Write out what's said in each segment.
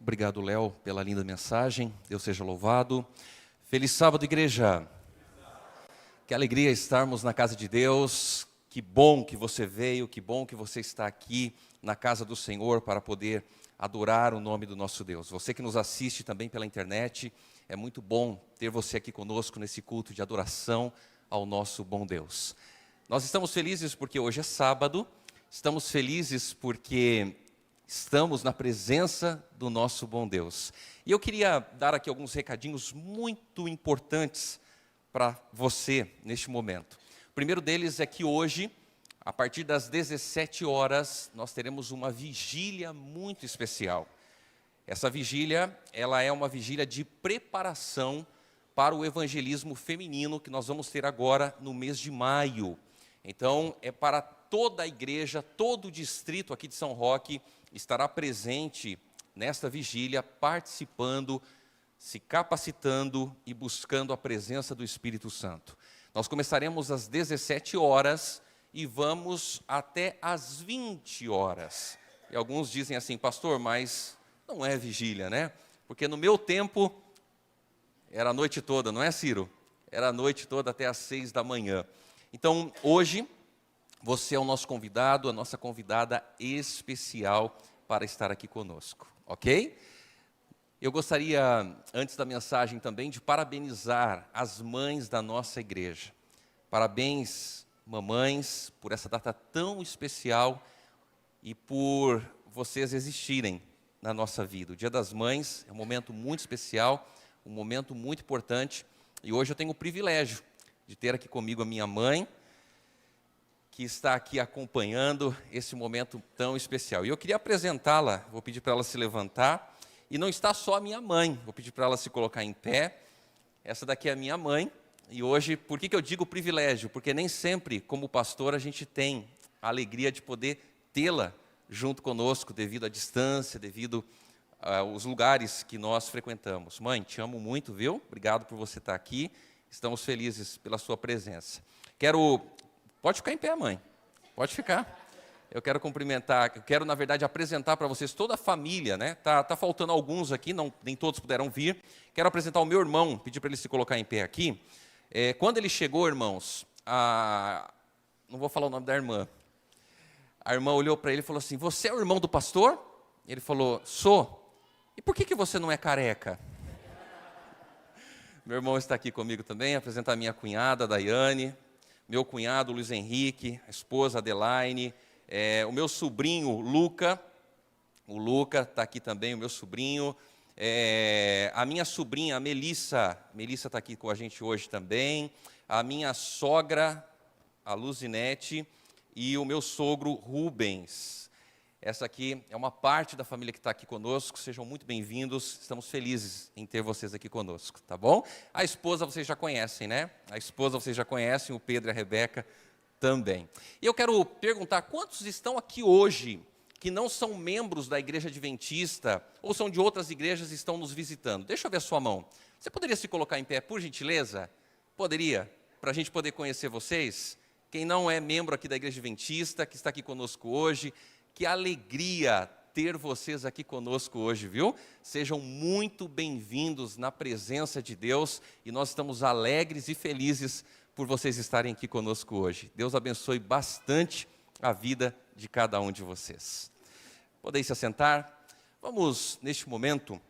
Obrigado, Léo, pela linda mensagem. Deus seja louvado. Feliz sábado, igreja. Que alegria estarmos na casa de Deus. Que bom que você veio, que bom que você está aqui na casa do Senhor para poder adorar o nome do nosso Deus. Você que nos assiste também pela internet, é muito bom ter você aqui conosco nesse culto de adoração ao nosso bom Deus. Nós estamos felizes porque hoje é sábado, estamos felizes porque estamos na presença do nosso bom Deus. E eu queria dar aqui alguns recadinhos muito importantes para você neste momento. O primeiro deles é que hoje, a partir das 17 horas, nós teremos uma vigília muito especial. Essa vigília, ela é uma vigília de preparação para o evangelismo feminino que nós vamos ter agora no mês de maio. Então, é para toda a igreja, todo o distrito aqui de São Roque estará presente nesta vigília, participando, se capacitando e buscando a presença do Espírito Santo. Nós começaremos às 17 horas e vamos até às 20 horas. E alguns dizem assim, pastor, mas não é vigília, né? Porque no meu tempo era a noite toda, não é, Ciro? Era a noite toda até às 6 da manhã. Então, hoje, você é o nosso convidado, a nossa convidada especial para estar aqui conosco, ok? Eu gostaria, antes da mensagem também, de parabenizar as mães da nossa igreja. Parabéns, mamães, por essa data tão especial e por vocês existirem na nossa vida. O Dia das Mães é um momento muito especial, um momento muito importante. E hoje eu tenho o privilégio de ter aqui comigo a minha mãe, que está aqui acompanhando esse momento tão especial. E eu queria apresentá-la, vou pedir para ela se levantar. E não está só a minha mãe, vou pedir para ela se colocar em pé. Essa daqui é a minha mãe. E hoje, por que eu digo privilégio? Porque nem sempre, como pastor, a gente tem a alegria de poder tê-la junto conosco, devido à distância, devido aos lugares que nós frequentamos. Mãe, te amo muito, viu? Obrigado por você estar aqui. Estamos felizes pela sua presença. Pode ficar em pé, mãe. Pode ficar. Eu quero cumprimentar, eu quero, na verdade, apresentar para vocês toda a família, né? Tá faltando alguns aqui, nem todos puderam vir. Quero apresentar o meu irmão, pedir para ele se colocar em pé aqui. Quando ele chegou, irmãos, não vou falar o nome da irmã. A irmã olhou para ele e falou assim, você é o irmão do pastor? Ele falou, sou. E por que você não é careca? Meu irmão está aqui comigo também, apresentar a minha cunhada, Daiane, meu cunhado, Luiz Henrique, a esposa, Adelaine, o meu sobrinho, Luca, o Luca está aqui também, o meu sobrinho, a minha sobrinha, a Melissa está aqui com a gente hoje também, a minha sogra, a Luzinete, e o meu sogro, Rubens. Essa aqui é uma parte da família que está aqui conosco, sejam muito bem-vindos, estamos felizes em ter vocês aqui conosco, tá bom? A esposa vocês já conhecem, né? A esposa vocês já conhecem, o Pedro e a Rebeca também. E eu quero perguntar, quantos estão aqui hoje que não são membros da Igreja Adventista ou são de outras igrejas e estão nos visitando? Deixa eu ver a sua mão. Você poderia se colocar em pé, por gentileza? Poderia? Para a gente poder conhecer vocês? Quem não é membro aqui da Igreja Adventista, que está aqui conosco hoje, que alegria ter vocês aqui conosco hoje, viu? Sejam muito bem-vindos na presença de Deus e nós estamos alegres e felizes por vocês estarem aqui conosco hoje. Deus abençoe bastante a vida de cada um de vocês. Podem se assentar. Vamos, neste momento,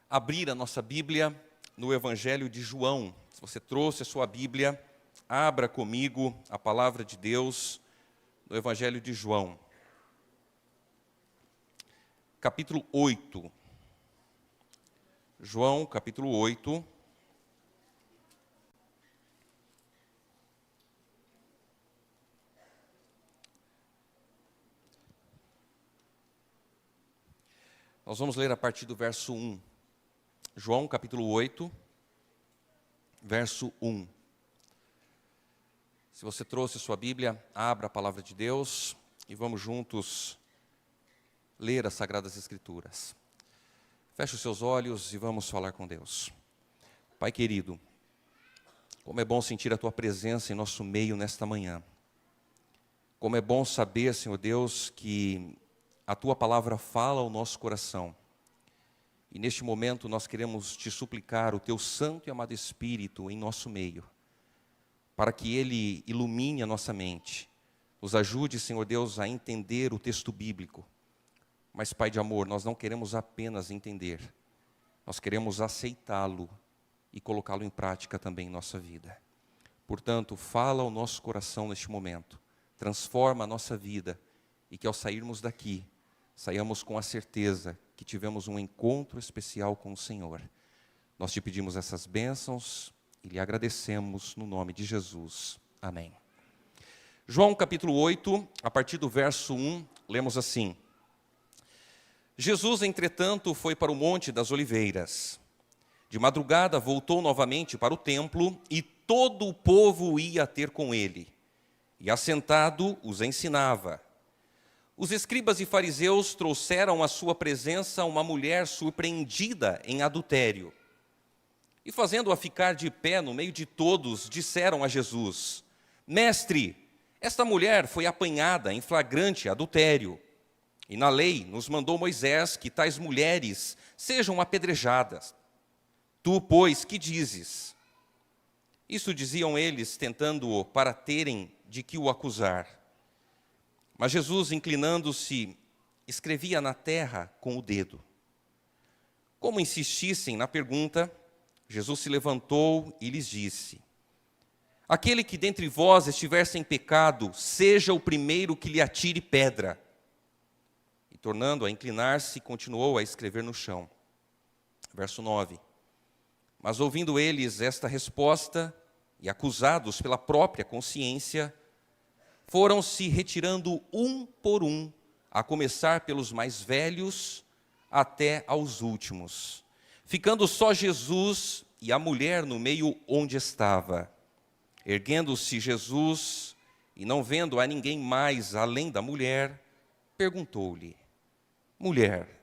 abrir a nossa Bíblia no Evangelho de João. Se você trouxe a sua Bíblia, abra comigo a palavra de Deus no Evangelho de João. Capítulo 8. João, capítulo 8. Nós vamos ler a partir do verso 1. João, capítulo 8, verso 1. Se você trouxe a sua Bíblia, abra a palavra de Deus e vamos juntos ler as Sagradas Escrituras. Feche os seus olhos e vamos falar com Deus. Pai querido, como é bom sentir a Tua presença em nosso meio nesta manhã. Como é bom saber, Senhor Deus, que a Tua palavra fala ao nosso coração. E neste momento nós queremos Te suplicar o Teu Santo e amado Espírito em nosso meio, para que Ele ilumine a nossa mente, nos ajude, Senhor Deus, a entender o texto bíblico. Mas, Pai de amor, nós não queremos apenas entender, nós queremos aceitá-lo e colocá-lo em prática também em nossa vida. Portanto, fala ao nosso coração neste momento, transforma a nossa vida e que ao sairmos daqui, saiamos com a certeza que tivemos um encontro especial com o Senhor. Nós Te pedimos essas bênçãos e lhe agradecemos no nome de Jesus. Amém. João capítulo 8, a partir do verso 1, lemos assim: Jesus, entretanto, foi para o Monte das Oliveiras. De madrugada voltou novamente para o templo e todo o povo ia ter com ele. E assentado os ensinava. Os escribas e fariseus trouxeram à sua presença uma mulher surpreendida em adultério. E fazendo-a ficar de pé no meio de todos, disseram a Jesus: Mestre, esta mulher foi apanhada em flagrante adultério. E na lei nos mandou Moisés que tais mulheres sejam apedrejadas. Tu, pois, que dizes? Isso diziam eles, tentando-o para terem de que o acusar. Mas Jesus, inclinando-se, escrevia na terra com o dedo. Como insistissem na pergunta, Jesus se levantou e lhes disse: Aquele que dentre vós estiver sem pecado, seja o primeiro que lhe atire pedra. E tornando a inclinar-se, continuou a escrever no chão. Verso 9. Mas ouvindo eles esta resposta, e acusados pela própria consciência, foram se retirando um por um, a começar pelos mais velhos até aos últimos, ficando só Jesus e a mulher no meio onde estava. Erguendo-se Jesus, e não vendo a ninguém mais além da mulher, perguntou-lhe: Mulher,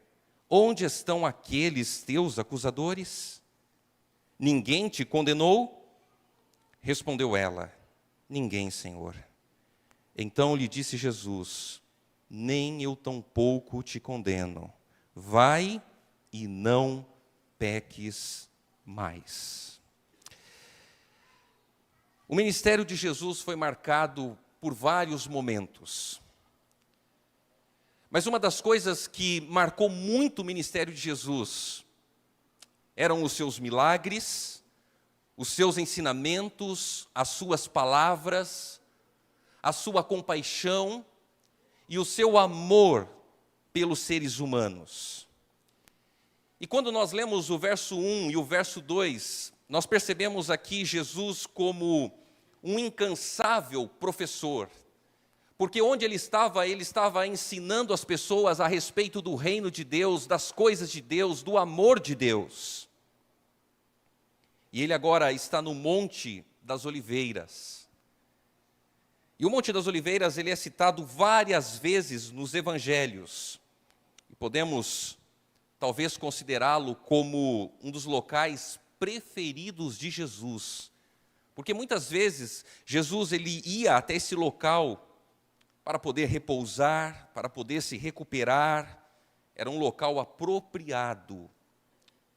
onde estão aqueles teus acusadores? Ninguém te condenou? Respondeu ela: Ninguém, Senhor. Então lhe disse Jesus: Nem eu tampouco te condeno. Vai e não peques mais. O ministério de Jesus foi marcado por vários momentos. Mas uma das coisas que marcou muito o ministério de Jesus eram os seus milagres, os seus ensinamentos, as suas palavras, a sua compaixão e o seu amor pelos seres humanos. E quando nós lemos o verso 1 e o verso 2, nós percebemos aqui Jesus como um incansável professor, porque onde ele estava ensinando as pessoas a respeito do reino de Deus, das coisas de Deus, do amor de Deus. E ele agora está no Monte das Oliveiras. E o Monte das Oliveiras, ele é citado várias vezes nos evangelhos. E podemos, talvez, considerá-lo como um dos locais preferidos de Jesus. Porque muitas vezes, Jesus ele ia até esse local para poder repousar, para poder se recuperar. Era um local apropriado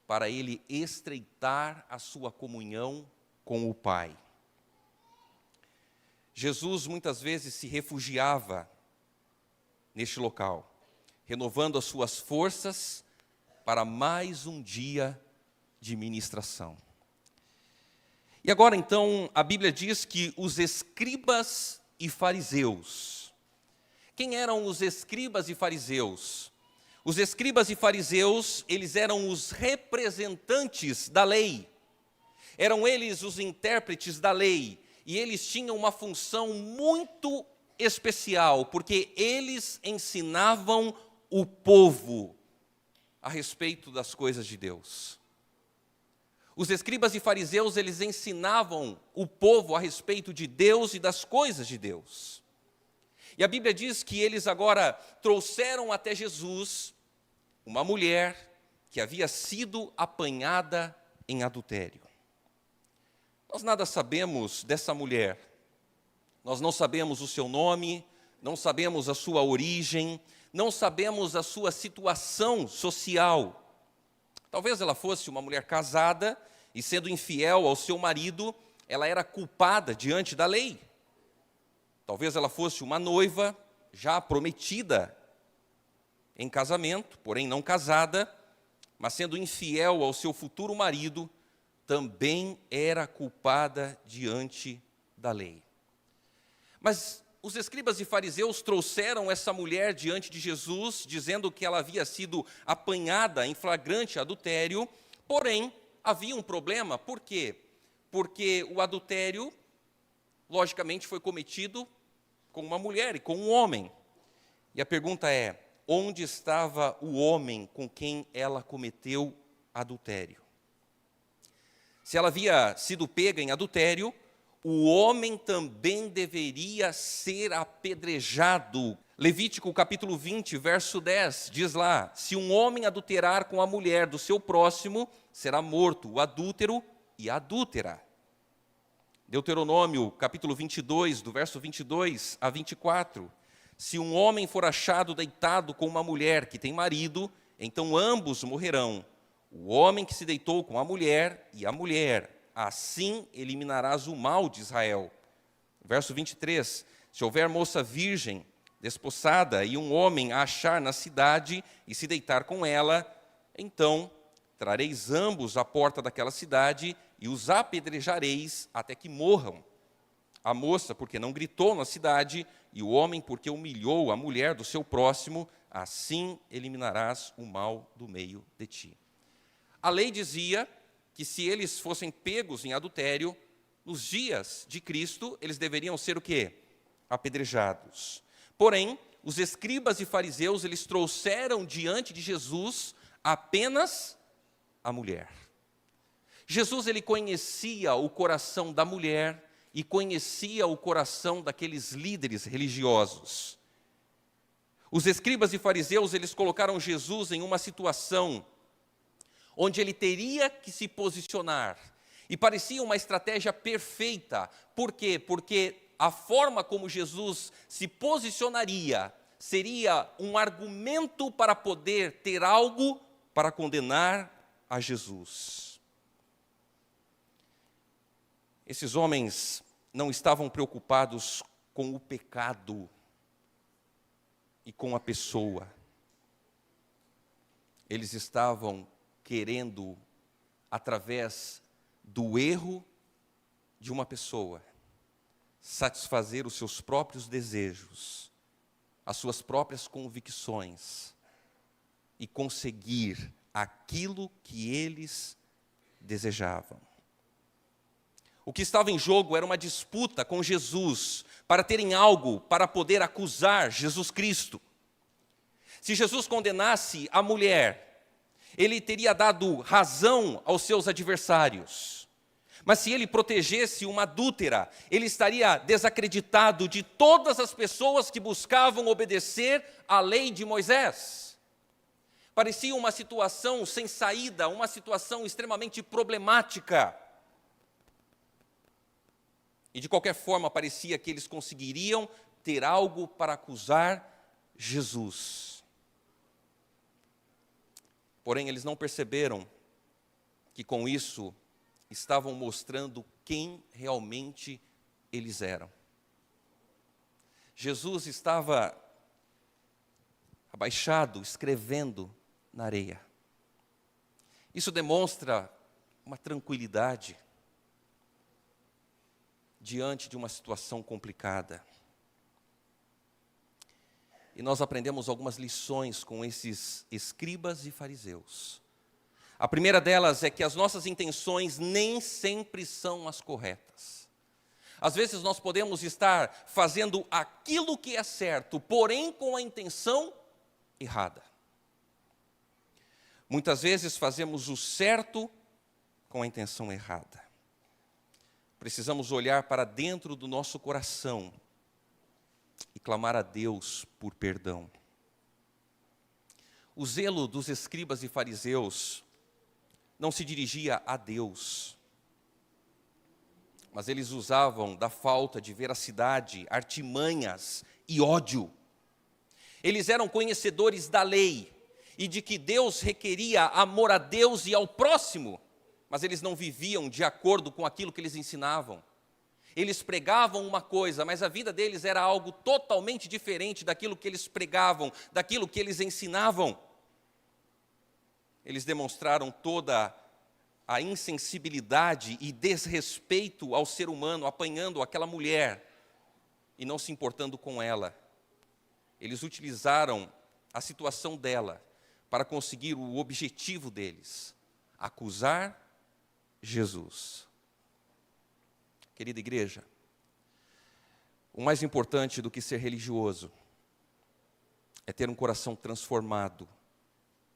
para ele estreitar a sua comunhão com o Pai. Jesus muitas vezes se refugiava neste local, renovando as suas forças para mais um dia de ministração. E agora então a Bíblia diz que os escribas e fariseus. Quem eram os escribas e fariseus? Os escribas e fariseus, eles eram os representantes da lei. Eram eles os intérpretes da lei. E eles tinham uma função muito especial, porque eles ensinavam o povo a respeito das coisas de Deus. Os escribas e fariseus, eles ensinavam o povo a respeito de Deus e das coisas de Deus. E a Bíblia diz que eles agora trouxeram até Jesus uma mulher que havia sido apanhada em adultério. Nós nada sabemos dessa mulher. Nós não sabemos o seu nome, não sabemos a sua origem, não sabemos a sua situação social. Talvez ela fosse uma mulher casada e, sendo infiel ao seu marido, ela era culpada diante da lei. Talvez ela fosse uma noiva já prometida em casamento, porém não casada, mas sendo infiel ao seu futuro marido, também era culpada diante da lei. Mas os escribas e fariseus trouxeram essa mulher diante de Jesus, dizendo que ela havia sido apanhada em flagrante adultério, porém havia um problema. Por quê? Porque o adultério, logicamente, foi cometido com uma mulher e com um homem. E a pergunta é: onde estava o homem com quem ela cometeu adultério? Se ela havia sido pega em adultério, o homem também deveria ser apedrejado. Levítico capítulo 20, verso 10, diz lá: se um homem adulterar com a mulher do seu próximo, será morto o adúltero e a adúltera. Deuteronômio capítulo 22, do verso 22 a 24. Se um homem for achado deitado com uma mulher que tem marido, então ambos morrerão. O homem que se deitou com a mulher e a mulher, assim eliminarás o mal de Israel. Verso 23. Se houver moça virgem, despossada, e um homem a achar na cidade e se deitar com ela, então trareis ambos à porta daquela cidade e os apedrejareis até que morram. A moça, porque não gritou na cidade, e o homem, porque humilhou a mulher do seu próximo, assim eliminarás o mal do meio de ti. A lei dizia que se eles fossem pegos em adultério, nos dias de Cristo, eles deveriam ser o quê? Apedrejados. Porém, os escribas e fariseus, eles trouxeram diante de Jesus apenas a mulher. Jesus, ele conhecia o coração da mulher e conhecia o coração daqueles líderes religiosos. Os escribas e fariseus, eles colocaram Jesus em uma situação onde ele teria que se posicionar. E parecia uma estratégia perfeita. Por quê? Porque a forma como Jesus se posicionaria seria um argumento para poder ter algo para condenar a Jesus. Esses homens não estavam preocupados com o pecado e com a pessoa. Eles estavam querendo, através do erro de uma pessoa, satisfazer os seus próprios desejos, as suas próprias convicções e conseguir aquilo que eles desejavam. O que estava em jogo era uma disputa com Jesus para terem algo para poder acusar Jesus Cristo. Se Jesus condenasse a mulher, ele teria dado razão aos seus adversários. Mas se ele protegesse uma adúltera, ele estaria desacreditado de todas as pessoas que buscavam obedecer à lei de Moisés. Parecia uma situação sem saída, uma situação extremamente problemática. E de qualquer forma parecia que eles conseguiriam ter algo para acusar Jesus. Porém, eles não perceberam que com isso estavam mostrando quem realmente eles eram. Jesus estava abaixado, escrevendo na areia. Isso demonstra uma tranquilidade diante de uma situação complicada. E nós aprendemos algumas lições com esses escribas e fariseus. A primeira delas é que as nossas intenções nem sempre são as corretas. Às vezes nós podemos estar fazendo aquilo que é certo, porém com a intenção errada. Muitas vezes fazemos o certo com a intenção errada. Precisamos olhar para dentro do nosso coração e clamar a Deus por perdão. O zelo dos escribas e fariseus não se dirigia a Deus, mas eles usavam da falta de veracidade, artimanhas e ódio. Eles eram conhecedores da lei e de que Deus requeria amor a Deus e ao próximo, mas eles não viviam de acordo com aquilo que eles ensinavam. Eles pregavam uma coisa, mas a vida deles era algo totalmente diferente daquilo que eles pregavam, daquilo que eles ensinavam. Eles demonstraram toda a insensibilidade e desrespeito ao ser humano, apanhando aquela mulher e não se importando com ela. Eles utilizaram a situação dela para conseguir o objetivo deles: acusar Jesus. Querida igreja, o mais importante do que ser religioso é ter um coração transformado,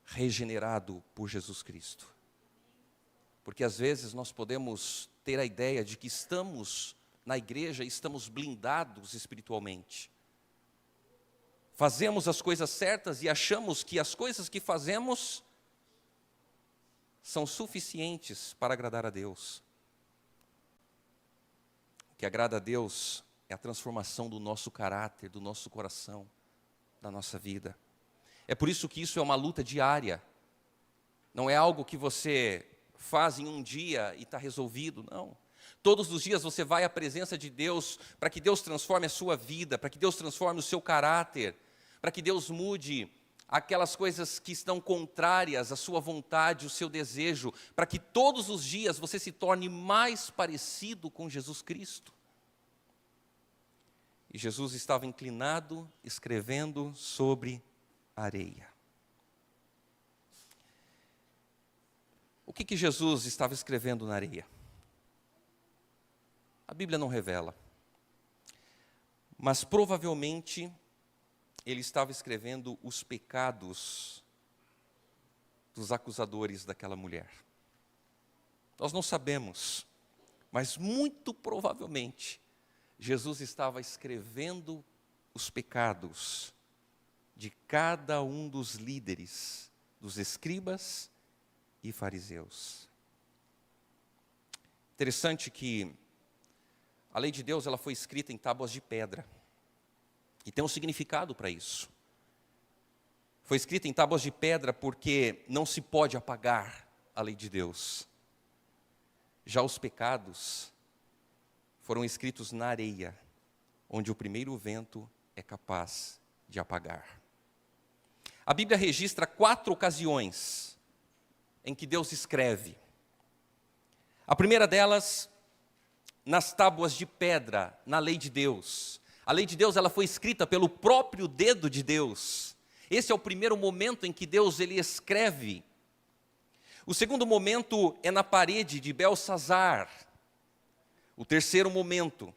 regenerado por Jesus Cristo. Porque às vezes nós podemos ter a ideia de que estamos na igreja e estamos blindados espiritualmente. Fazemos as coisas certas e achamos que as coisas que fazemos são suficientes para agradar a Deus. O que agrada a Deus é a transformação do nosso caráter, do nosso coração, da nossa vida. É por isso que isso é uma luta diária. Não é algo que você faz em um dia e está resolvido, não. Todos os dias você vai à presença de Deus para que Deus transforme a sua vida, para que Deus transforme o seu caráter, para que Deus mude aquelas coisas que estão contrárias à sua vontade, o seu desejo, para que todos os dias você se torne mais parecido com Jesus Cristo. E Jesus estava inclinado, escrevendo sobre areia. O que Jesus estava escrevendo na areia? A Bíblia não revela. Mas provavelmente ele estava escrevendo os pecados dos acusadores daquela mulher. Nós não sabemos, mas muito provavelmente Jesus estava escrevendo os pecados de cada um dos líderes, dos escribas e fariseus. Interessante que a lei de Deus ela foi escrita em tábuas de pedra. E tem um significado para isso. Foi escrita em tábuas de pedra porque não se pode apagar a lei de Deus. Já os pecados foram escritos na areia, onde o primeiro vento é capaz de apagar. A Bíblia registra 4 ocasiões em que Deus escreve. A primeira delas, nas tábuas de pedra, na lei de Deus. A lei de Deus ela foi escrita pelo próprio dedo de Deus. Esse é o primeiro momento em que Deus ele escreve. O segundo momento é na parede de Belsazar. O terceiro momento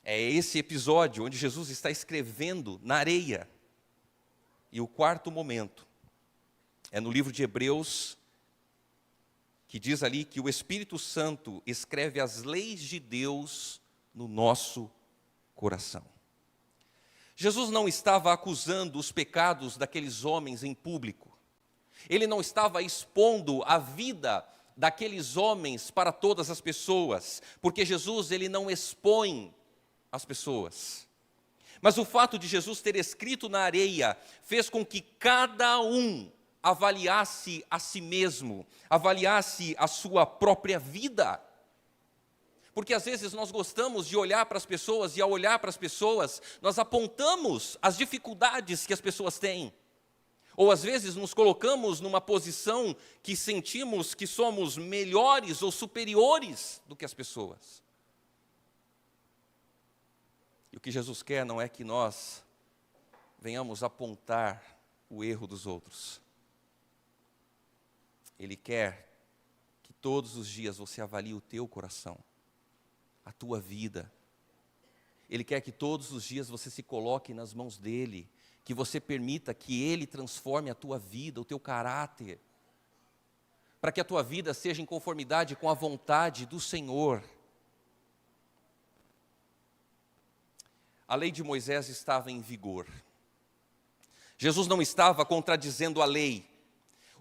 é esse episódio onde Jesus está escrevendo na areia. E o quarto momento é no livro de Hebreus, que diz ali que o Espírito Santo escreve as leis de Deus no nosso coração. Jesus não estava acusando os pecados daqueles homens em público. Ele não estava expondo a vida daqueles homens para todas as pessoas, porque Jesus ele não expõe as pessoas. Mas o fato de Jesus ter escrito na areia fez com que cada um avaliasse a si mesmo, avaliasse a sua própria vida. Porque às vezes nós gostamos de olhar para as pessoas e ao olhar para as pessoas, nós apontamos as dificuldades que as pessoas têm. Ou às vezes nos colocamos numa posição que sentimos que somos melhores ou superiores do que as pessoas. E o que Jesus quer não é que nós venhamos apontar o erro dos outros. Ele quer que todos os dias você avalie o teu coração, a tua vida. Ele quer que todos os dias você se coloque nas mãos dele, que você permita que ele transforme a tua vida, o teu caráter, para que a tua vida seja em conformidade com a vontade do Senhor. A lei de Moisés estava em vigor. Jesus não estava contradizendo a lei.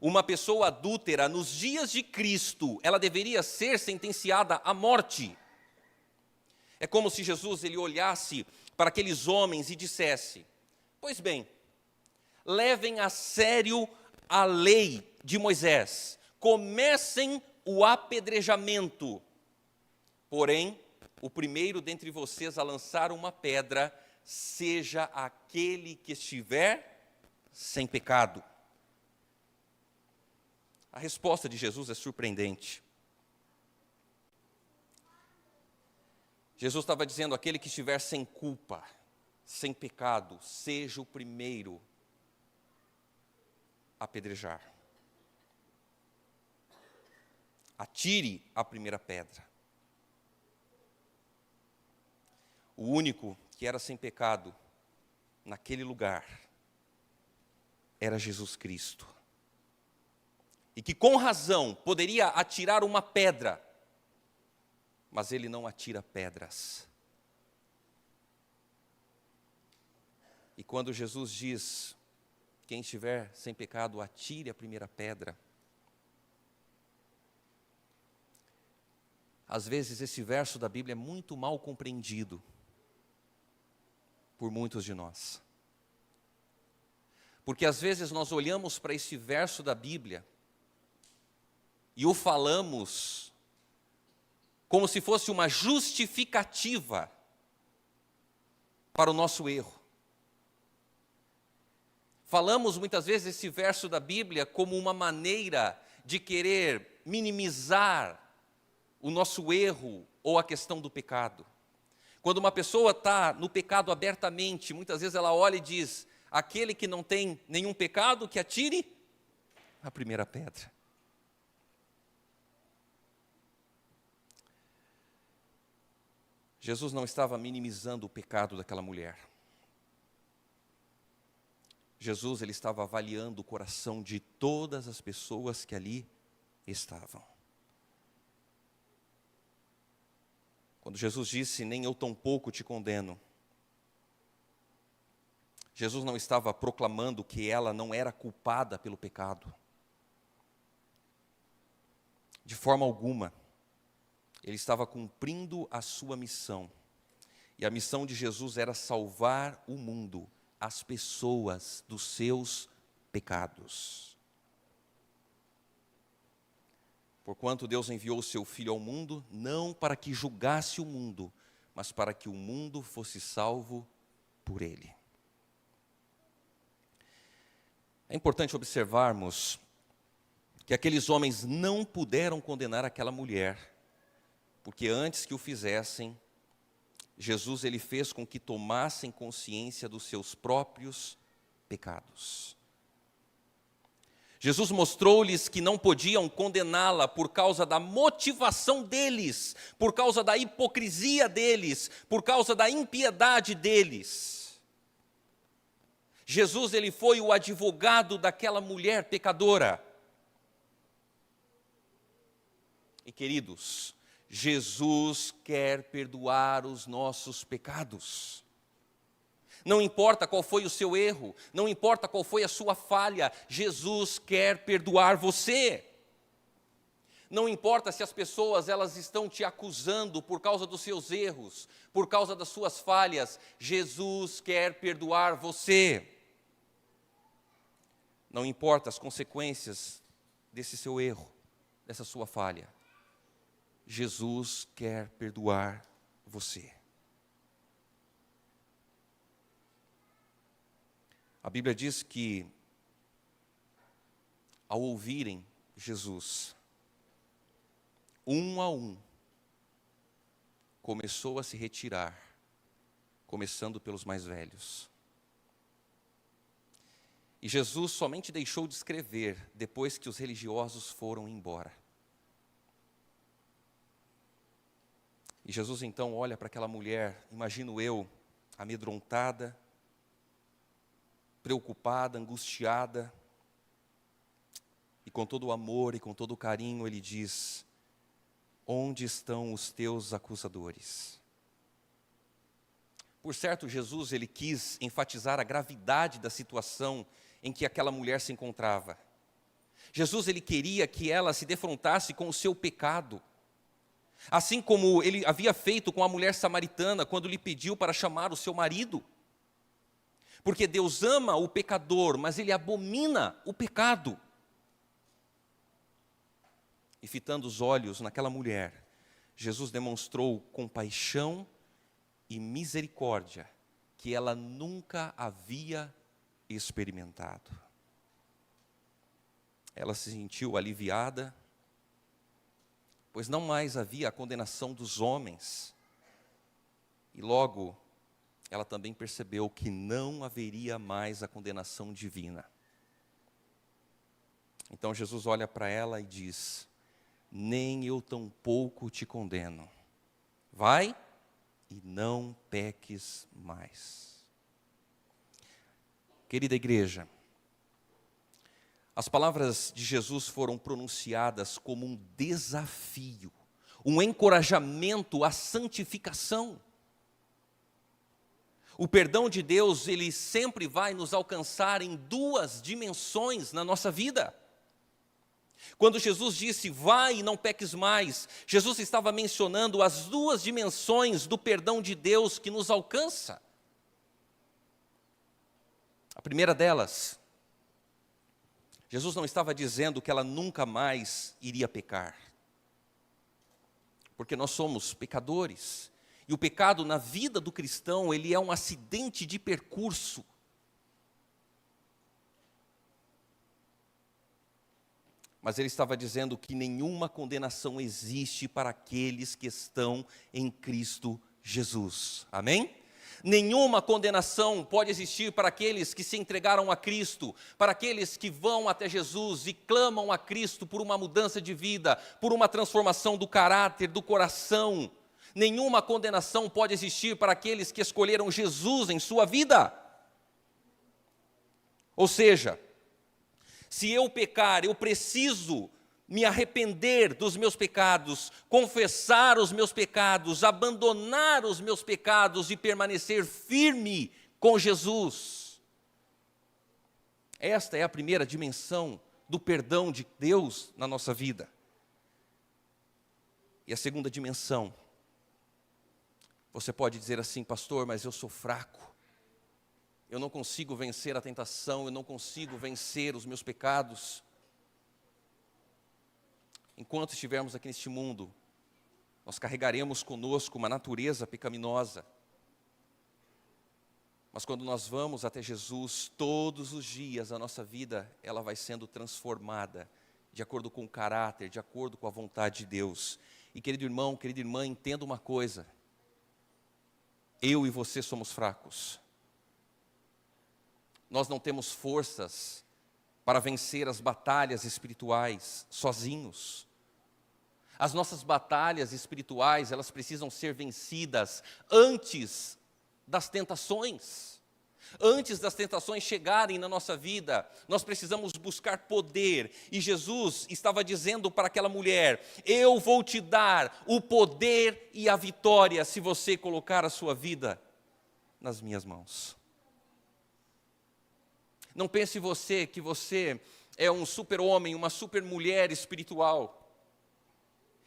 Uma pessoa adúltera, nos dias de Cristo, ela deveria ser sentenciada à morte. É como se Jesus ele olhasse para aqueles homens e dissesse: Pois bem, levem a sério a lei de Moisés, comecem o apedrejamento. Porém, o primeiro dentre vocês a lançar uma pedra, seja aquele que estiver sem pecado. A resposta de Jesus é surpreendente. Jesus estava dizendo: aquele que estiver sem culpa, sem pecado, seja o primeiro a apedrejar. Atire a primeira pedra. O único que era sem pecado naquele lugar era Jesus Cristo. E que com razão poderia atirar uma pedra, mas ele não atira pedras. E quando Jesus diz: quem estiver sem pecado, atire a primeira pedra, às vezes esse verso da Bíblia é muito mal compreendido por muitos de nós. Porque às vezes nós olhamos para esse verso da Bíblia e o falamos como se fosse uma justificativa para o nosso erro. Falamos muitas vezes esse verso da Bíblia como uma maneira de querer minimizar o nosso erro ou a questão do pecado. Quando uma pessoa está no pecado abertamente, muitas vezes ela olha e diz: aquele que não tem nenhum pecado, que atire a primeira pedra. Jesus não estava minimizando o pecado daquela mulher. Jesus, ele estava avaliando o coração de todas as pessoas que ali estavam. Quando Jesus disse: nem eu tampouco te condeno, Jesus não estava proclamando que ela não era culpada pelo pecado. De forma alguma. Ele estava cumprindo a sua missão. E a missão de Jesus era salvar o mundo, as pessoas, dos seus pecados. Porquanto Deus enviou o seu Filho ao mundo, não para que julgasse o mundo, mas para que o mundo fosse salvo por ele. É importante observarmos que aqueles homens não puderam condenar aquela mulher, porque antes que o fizessem, Jesus ele fez com que tomassem consciência dos seus próprios pecados. Jesus mostrou-lhes que não podiam condená-la por causa da motivação deles, por causa da hipocrisia deles, por causa da impiedade deles. Jesus ele foi o advogado daquela mulher pecadora. E queridos, Jesus quer perdoar os nossos pecados. Não importa qual foi o seu erro, não importa qual foi a sua falha, Jesus quer perdoar você. Não importa se as pessoas elas estão te acusando por causa dos seus erros, por causa das suas falhas, Jesus quer perdoar você. Não importa as consequências desse seu erro, dessa sua falha. Jesus quer perdoar você. A Bíblia diz que, ao ouvirem Jesus, um a um, começou a se retirar, começando pelos mais velhos. E Jesus somente deixou de escrever depois que os religiosos foram embora. E Jesus então olha para aquela mulher, imagino eu, amedrontada, preocupada, angustiada, e com todo o amor e com todo o carinho ele diz: onde estão os teus acusadores? Por certo, Jesus ele quis enfatizar a gravidade da situação em que aquela mulher se encontrava. Jesus ele queria que ela se defrontasse com o seu pecado, assim como ele havia feito com a mulher samaritana quando lhe pediu para chamar o seu marido. Porque Deus ama o pecador, mas Ele abomina o pecado. E fitando os olhos naquela mulher, Jesus demonstrou compaixão e misericórdia que ela nunca havia experimentado. Ela se sentiu aliviada, pois não mais havia a condenação dos homens. E logo, ela também percebeu que não haveria mais a condenação divina. Então Jesus olha para ela e diz: nem eu tampouco te condeno. Vai e não peques mais. Querida igreja, as palavras de Jesus foram pronunciadas como um desafio, um encorajamento à santificação. O perdão de Deus, ele sempre vai nos alcançar em duas dimensões na nossa vida. Quando Jesus disse, vai e não peques mais, Jesus estava mencionando as duas dimensões do perdão de Deus que nos alcança. A primeira delas, Jesus não estava dizendo que ela nunca mais iria pecar. Porque nós somos pecadores. E o pecado na vida do cristão, ele é um acidente de percurso. Mas ele estava dizendo que nenhuma condenação existe para aqueles que estão em Cristo Jesus. Amém? Nenhuma condenação pode existir para aqueles que se entregaram a Cristo, para aqueles que vão até Jesus e clamam a Cristo por uma mudança de vida, por uma transformação do caráter, do coração. Nenhuma condenação pode existir para aqueles que escolheram Jesus em sua vida. Ou seja, se eu pecar, eu preciso me arrepender dos meus pecados, confessar os meus pecados, abandonar os meus pecados e permanecer firme com Jesus. Esta é a primeira dimensão do perdão de Deus na nossa vida. E a segunda dimensão, você pode dizer assim, pastor, mas eu sou fraco. Eu não consigo vencer a tentação, eu não consigo vencer os meus pecados. Enquanto estivermos aqui neste mundo, nós carregaremos conosco uma natureza pecaminosa. Mas quando nós vamos até Jesus, todos os dias a nossa vida, ela vai sendo transformada, de acordo com o caráter, de acordo com a vontade de Deus. E querido irmão, querida irmã, entenda uma coisa. Eu e você somos fracos. Nós não temos forças para vencer as batalhas espirituais sozinhos. As nossas batalhas espirituais, elas precisam ser vencidas antes das tentações. Antes das tentações chegarem na nossa vida, nós precisamos buscar poder. E Jesus estava dizendo para aquela mulher, eu vou te dar o poder e a vitória se você colocar a sua vida nas minhas mãos. Não pense você que você é um super-homem, uma super-mulher espiritual.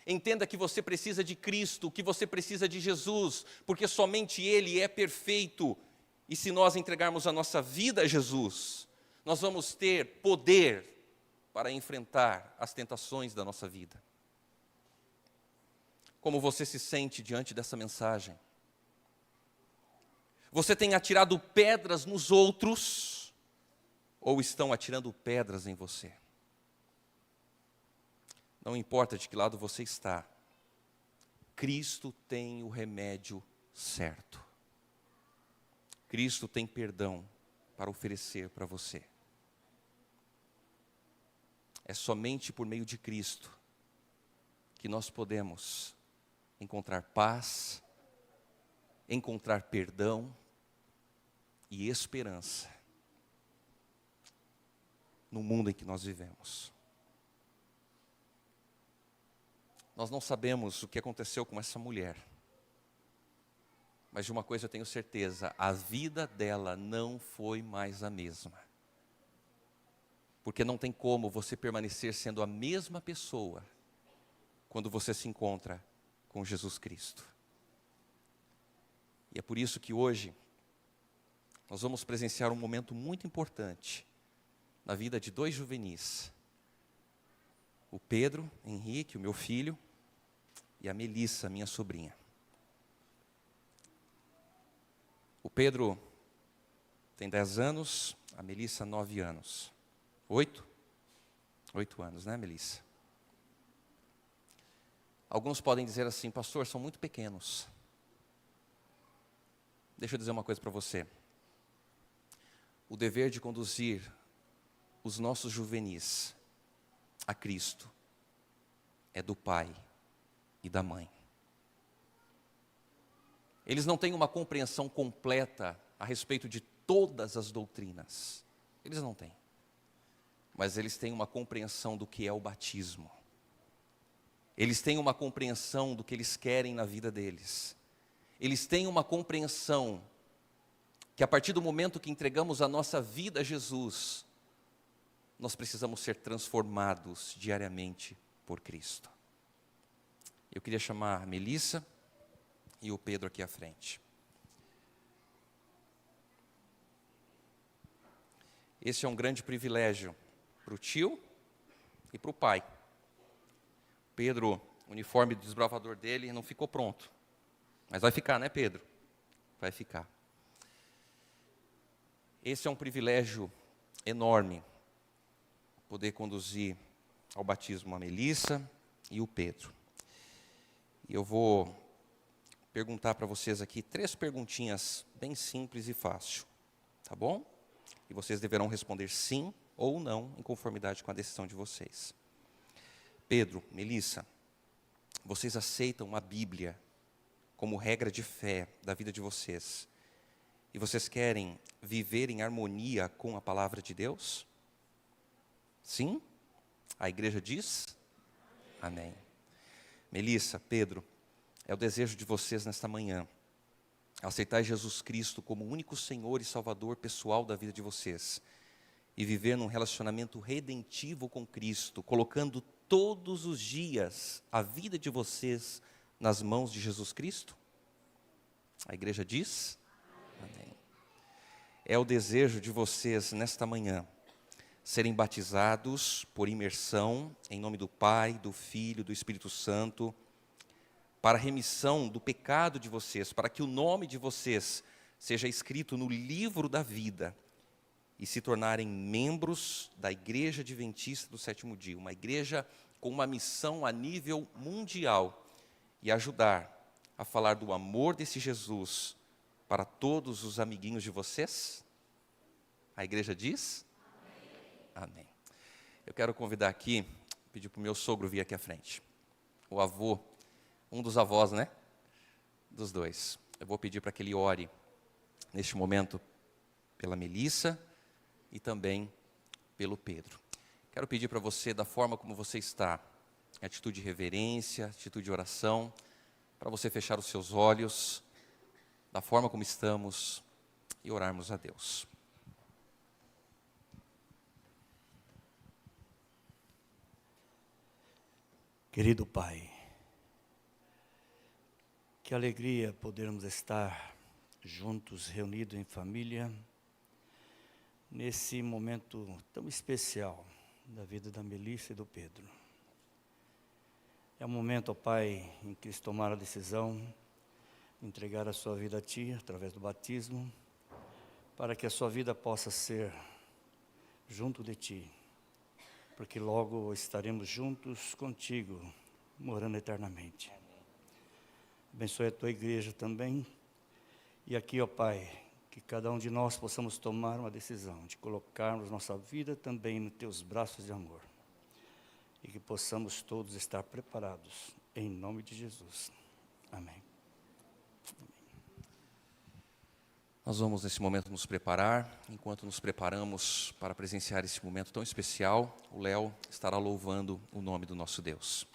Entenda que você precisa de Cristo, que você precisa de Jesus, porque somente Ele é perfeito. E se nós entregarmos a nossa vida a Jesus, nós vamos ter poder para enfrentar as tentações da nossa vida. Como você se sente diante dessa mensagem? Você tem atirado pedras nos outros? Ou estão atirando pedras em você? Não importa de que lado você está, Cristo tem o remédio certo. Cristo tem perdão para oferecer para você. É somente por meio de Cristo que nós podemos encontrar paz, encontrar perdão e esperança no mundo em que nós vivemos. Nós não sabemos o que aconteceu com essa mulher, mas de uma coisa eu tenho certeza, a vida dela não foi mais a mesma. Porque não tem como você permanecer sendo a mesma pessoa quando você se encontra com Jesus Cristo. E é por isso que hoje nós vamos presenciar um momento muito importante na vida de dois juvenis. O Pedro Henrique, o meu filho, e a Melissa, minha sobrinha. O Pedro tem 10 anos, a Melissa 9 anos. 8 anos, né, Melissa? Alguns podem dizer assim, pastor, são muito pequenos. Deixa eu dizer uma coisa para você. O dever de conduzir os nossos juvenis a Cristo é do pai e da mãe. Eles não têm uma compreensão completa a respeito de todas as doutrinas. Eles não têm. Mas eles têm uma compreensão do que é o batismo. Eles têm uma compreensão do que eles querem na vida deles. Eles têm uma compreensão que a partir do momento que entregamos a nossa vida a Jesus, nós precisamos ser transformados diariamente por Cristo. Eu queria chamar a Melissa e o Pedro aqui à frente. Esse é um grande privilégio para o tio e para o pai. Pedro, o uniforme do desbravador dele não ficou pronto. Mas vai ficar, né, Pedro? Vai ficar. Esse é um privilégio enorme, poder conduzir ao batismo a Melissa e o Pedro. E eu vou perguntar para vocês aqui 3 perguntinhas bem simples e fácil, tá bom? E vocês deverão responder sim ou não, em conformidade com a decisão de vocês. Pedro, Melissa, vocês aceitam a Bíblia como regra de fé da vida de vocês? E vocês querem viver em harmonia com a palavra de Deus? Sim? A igreja diz? Amém. Melissa, Pedro, é o desejo de vocês nesta manhã aceitar Jesus Cristo como o único Senhor e Salvador pessoal da vida de vocês e viver num relacionamento redentivo com Cristo, colocando todos os dias a vida de vocês nas mãos de Jesus Cristo? A igreja diz? Amém. É o desejo de vocês nesta manhã serem batizados por imersão em nome do Pai, do Filho, do Espírito Santo, para a remissão do pecado de vocês, para que o nome de vocês seja escrito no livro da vida e se tornarem membros da Igreja Adventista do Sétimo Dia, uma igreja com uma missão a nível mundial e ajudar a falar do amor desse Jesus para todos os amiguinhos de vocês? A igreja diz? Amém. Eu quero convidar aqui, pedir para o meu sogro vir aqui à frente. O avô, um dos avós, né? Dos dois. Eu vou pedir para que ele ore, neste momento, pela Melissa e também pelo Pedro. Quero pedir para você, da forma como você está, em atitude de reverência, atitude de oração, para você fechar os seus olhos, da forma como estamos, e orarmos a Deus. Querido Pai, que alegria podermos estar juntos, reunidos em família, nesse momento tão especial da vida da Melissa e do Pedro. É um momento, ó Pai, em que eles tomaram a decisão de entregar a sua vida a Ti, através do batismo, para que a sua vida possa ser junto de Ti, porque logo estaremos juntos contigo, morando eternamente. Abençoe a Tua igreja também. E aqui, ó Pai, que cada um de nós possamos tomar uma decisão de colocarmos nossa vida também nos Teus braços de amor. E que possamos todos estar preparados, em nome de Jesus. Amém. Nós vamos nesse momento nos preparar. Enquanto nos preparamos para presenciar esse momento tão especial, o Léo estará louvando o nome do nosso Deus.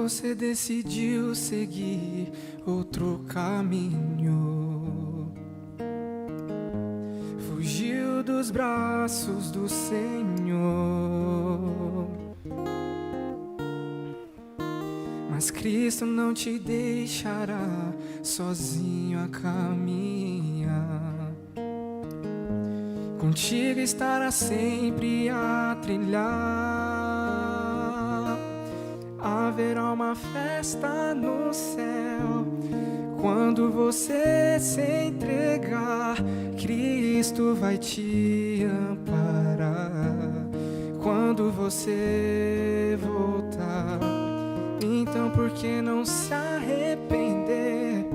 você decidiu seguir outro caminho, fugiu dos braços do Senhor. Mas Cristo não te deixará sozinho a caminhar. Contigo estará sempre a trilhar. Haverá uma festa no céu quando você se entregar. Cristo vai te amparar quando você voltar. Então por que não se arrepender?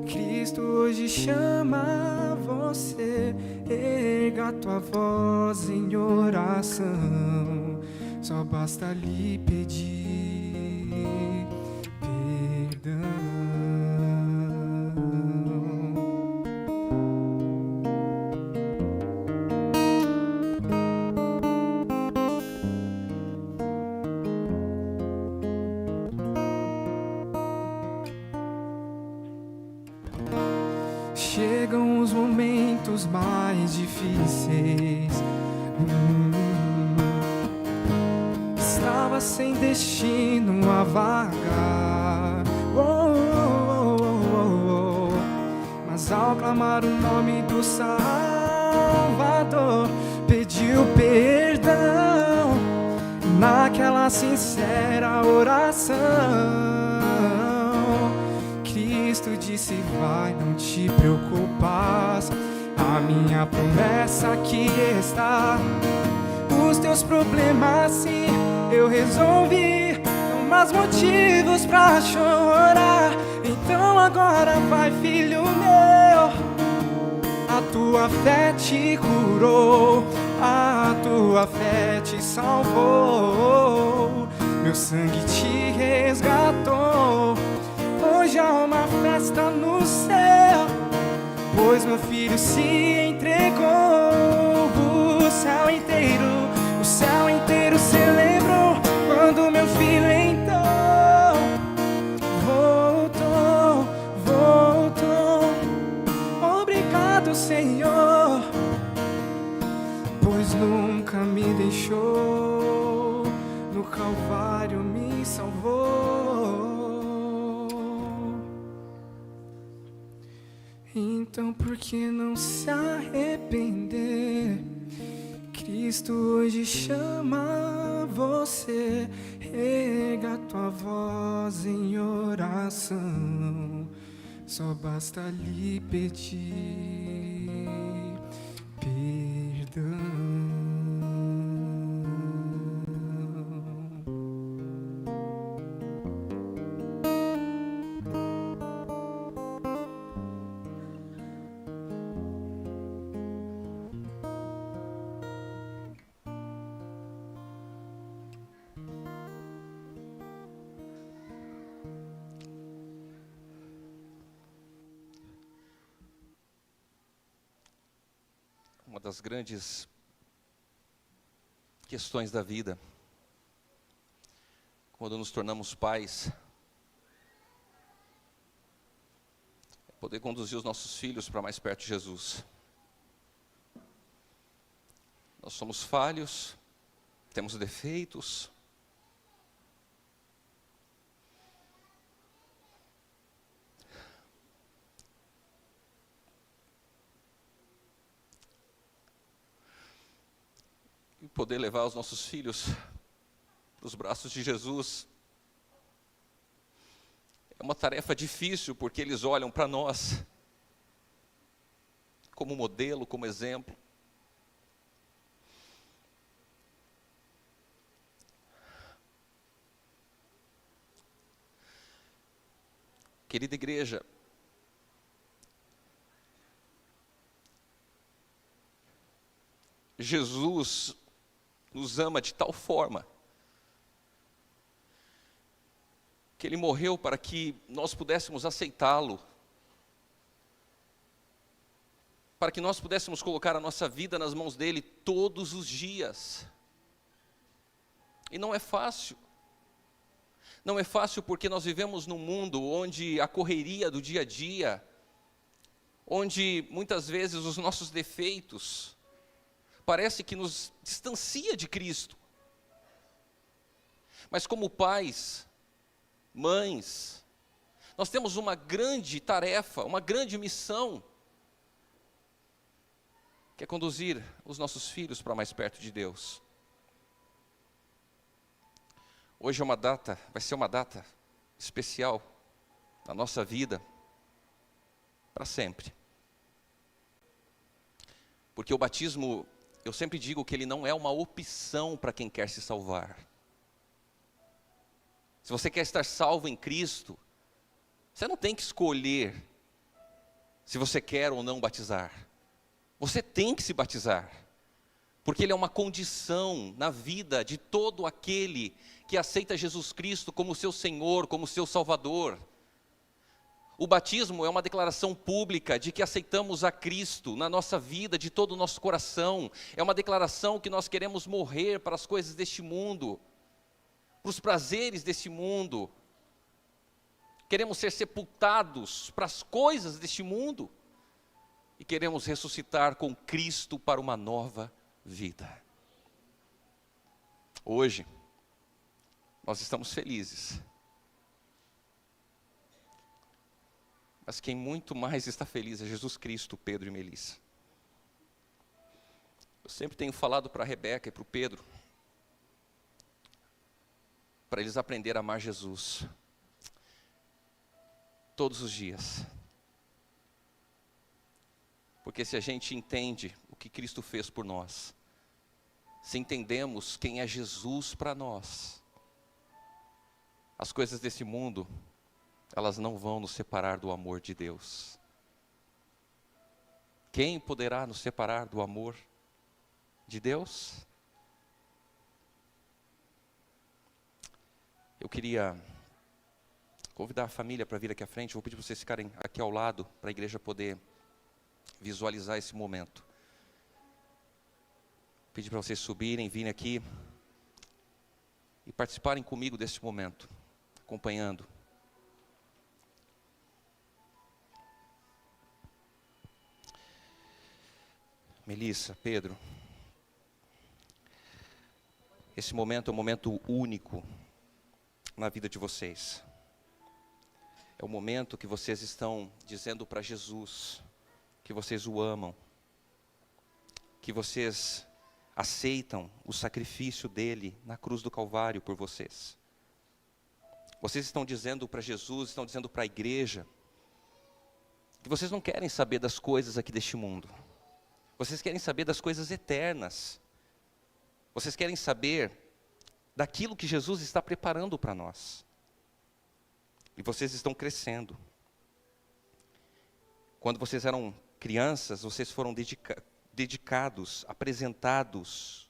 Cristo hoje chama você. Erga tua voz em oração, só basta lhe pedir perdão. Chegam os momentos mais difíceis. Estava sem destino a vagar. Mas ao clamar o nome do Salvador, pediu perdão naquela sincera oração. Cristo disse: vai, não te preocupas, a minha promessa aqui está. Os teus problemas sim eu resolvi, não mais motivos pra chorar. Então agora vai, filho meu, a tua fé te curou, a tua fé te salvou, meu sangue te resgatou. Hoje há uma festa no céu, pois meu filho se entregou. O céu inteiro celebrou quando meu filho então voltou. Obrigado, Senhor, pois nunca me deixou, no Calvário me salvou. Então por que não se arrepender? Cristo hoje chama você. Erga tua voz em oração, só basta lhe pedir perdão. Uma das grandes questões da vida, quando nos tornamos pais, é poder conduzir os nossos filhos para mais perto de Jesus. Nós somos falhos, temos defeitos, e poder levar os nossos filhos para os braços de Jesus é uma tarefa difícil, porque eles olham para nós como modelo, como exemplo. Querida igreja, Jesus nos ama de tal forma que Ele morreu para que nós pudéssemos aceitá-lo, para que nós pudéssemos colocar a nossa vida nas mãos dEle todos os dias. E não é fácil. Não é fácil porque nós vivemos num mundo onde a correria do dia a dia, onde muitas vezes os nossos defeitos parece que nos distancia de Cristo. Mas como pais, mães, nós temos uma grande tarefa, uma grande missão, que é conduzir os nossos filhos para mais perto de Deus. Hoje vai ser uma data especial na nossa vida, para sempre. Porque o batismo, eu sempre digo que ele não é uma opção para quem quer se salvar. Se você quer estar salvo em Cristo, você não tem que escolher se você quer ou não batizar. Você tem que se batizar, porque ele é uma condição na vida de todo aquele que aceita Jesus Cristo como seu Senhor, como seu Salvador. O batismo é uma declaração pública de que aceitamos a Cristo na nossa vida, de todo o nosso coração. É uma declaração que nós queremos morrer para as coisas deste mundo, para os prazeres deste mundo. Queremos ser sepultados para as coisas deste mundo e queremos ressuscitar com Cristo para uma nova vida. Hoje, nós estamos felizes, mas quem muito mais está feliz é Jesus Cristo, Pedro e Melissa. Eu sempre tenho falado para a Rebeca e para o Pedro, para eles aprenderem a amar Jesus todos os dias. Porque se a gente entende o que Cristo fez por nós, se entendemos quem é Jesus para nós, as coisas desse mundo, elas não vão nos separar do amor de Deus. Quem poderá nos separar do amor de Deus? Eu queria convidar a família para vir aqui à frente. Eu vou pedir para vocês ficarem aqui ao lado, para a igreja poder visualizar esse momento. Vou pedir para vocês subirem, virem aqui e participarem comigo desse momento, acompanhando. Melissa, Pedro, esse momento é um momento único na vida de vocês. É o momento que vocês estão dizendo para Jesus que vocês o amam, que vocês aceitam o sacrifício dele na cruz do Calvário por vocês. Vocês estão dizendo para Jesus, estão dizendo para a igreja, que vocês não querem saber das coisas aqui deste mundo. Vocês querem saber das coisas eternas. Vocês querem saber daquilo que Jesus está preparando para nós. E vocês estão crescendo. Quando vocês eram crianças, vocês foram dedicados, apresentados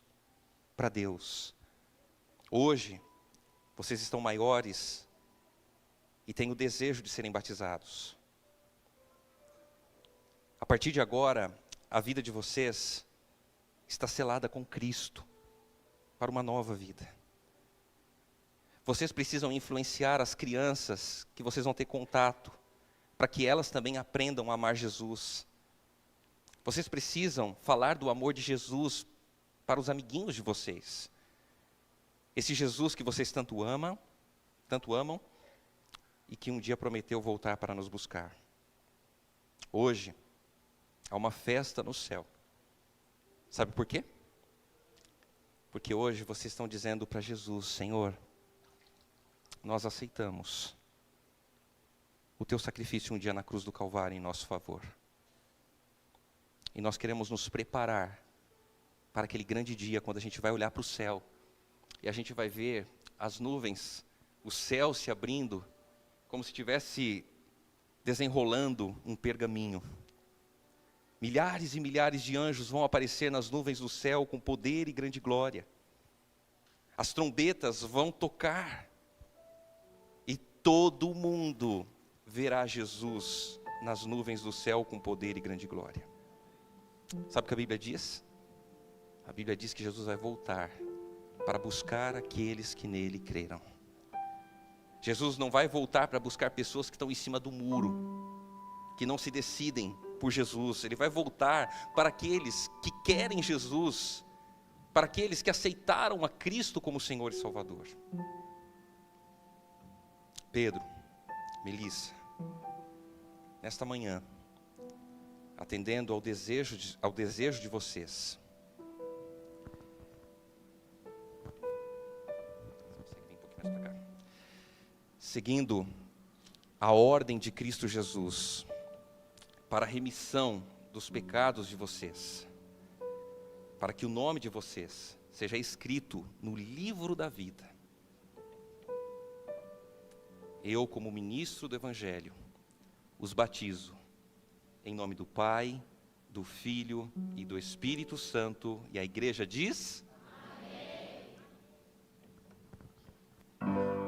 para Deus. Hoje, vocês estão maiores e têm o desejo de serem batizados. A partir de agora, a vida de vocês está selada com Cristo para uma nova vida. Vocês precisam influenciar as crianças que vocês vão ter contato, para que elas também aprendam a amar Jesus. Vocês precisam falar do amor de Jesus para os amiguinhos de vocês. Esse Jesus que vocês tanto amam, e que um dia prometeu voltar para nos buscar. Hoje, há uma festa no céu. Sabe por quê? Porque hoje vocês estão dizendo para Jesus: Senhor, nós aceitamos o teu sacrifício um dia na cruz do Calvário em nosso favor. E nós queremos nos preparar para aquele grande dia, quando a gente vai olhar para o céu, e a gente vai ver as nuvens, o céu se abrindo, como se estivesse desenrolando um pergaminho. Milhares e milhares de anjos vão aparecer nas nuvens do céu com poder e grande glória. As trombetas vão tocar. E todo mundo verá Jesus nas nuvens do céu com poder e grande glória. Sabe o que a Bíblia diz? A Bíblia diz que Jesus vai voltar para buscar aqueles que nele creram. Jesus não vai voltar para buscar pessoas que estão em cima do muro, que não se decidem por Jesus. Ele vai voltar para aqueles que querem Jesus, para aqueles que aceitaram a Cristo como Senhor e Salvador. Pedro, Melissa, nesta manhã, atendendo ao desejo de vocês, seguindo a ordem de Cristo Jesus, para a remissão dos pecados de vocês, para que o nome de vocês seja escrito no livro da vida. Eu, como ministro do Evangelho, os batizo em nome do Pai, do Filho e do Espírito Santo. E a igreja diz: amém.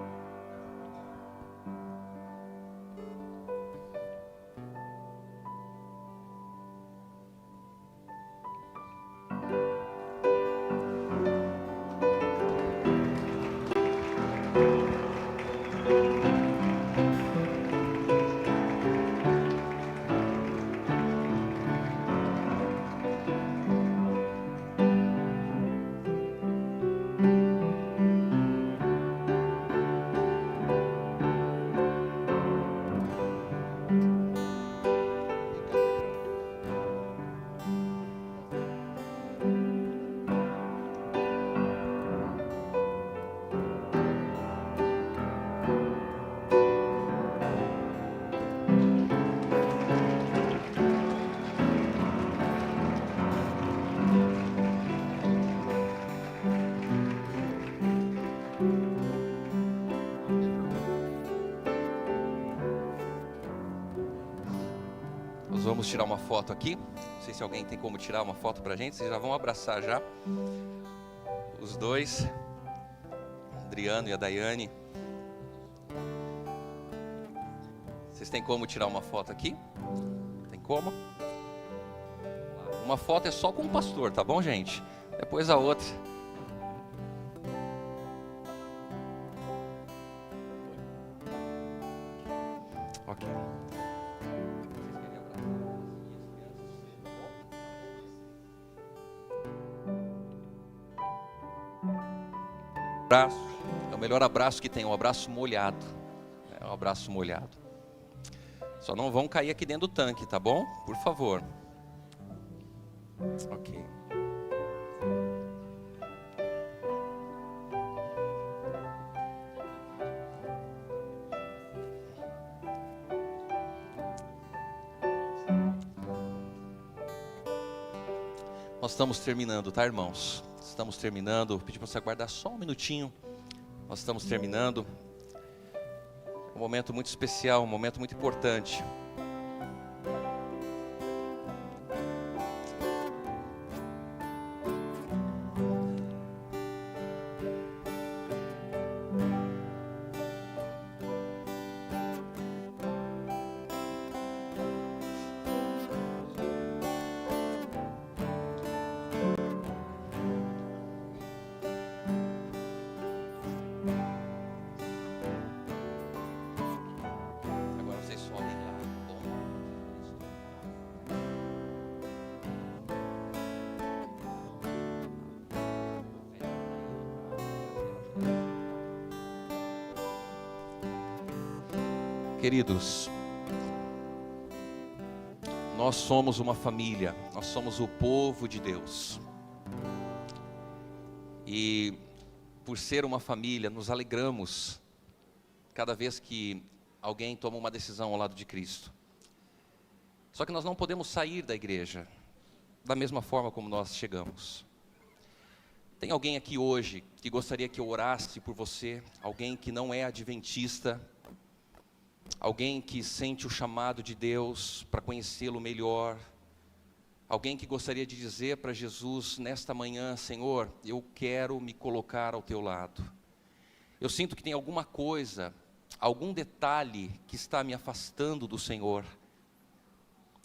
Vamos tirar uma foto aqui. Não sei se alguém tem como tirar uma foto pra gente. Vocês já vão abraçar já. Os dois, o Adriano e a Daiane. Vocês têm como tirar uma foto aqui? Tem como? Uma foto é só com o pastor, tá bom, gente? Depois a outra. Ok. Abraço, é o melhor abraço que tem, um abraço molhado. É um abraço molhado. Só não vão cair aqui dentro do tanque, tá bom? Por favor. Ok. Nós estamos terminando, tá, irmãos? Estamos terminando. Pedi para você aguardar só um minutinho. Nós estamos terminando. Um momento muito especial, um momento muito importante. Queridos, nós somos uma família, nós somos o povo de Deus. E por ser uma família, nos alegramos cada vez que alguém toma uma decisão ao lado de Cristo. Só que nós não podemos sair da igreja da mesma forma como nós chegamos. Tem alguém aqui hoje que gostaria que eu orasse por você? Alguém que não é adventista? Alguém que sente o chamado de Deus para conhecê-lo melhor? Alguém que gostaria de dizer para Jesus nesta manhã: Senhor, eu quero me colocar ao teu lado. Eu sinto que tem alguma coisa, algum detalhe que está me afastando do Senhor,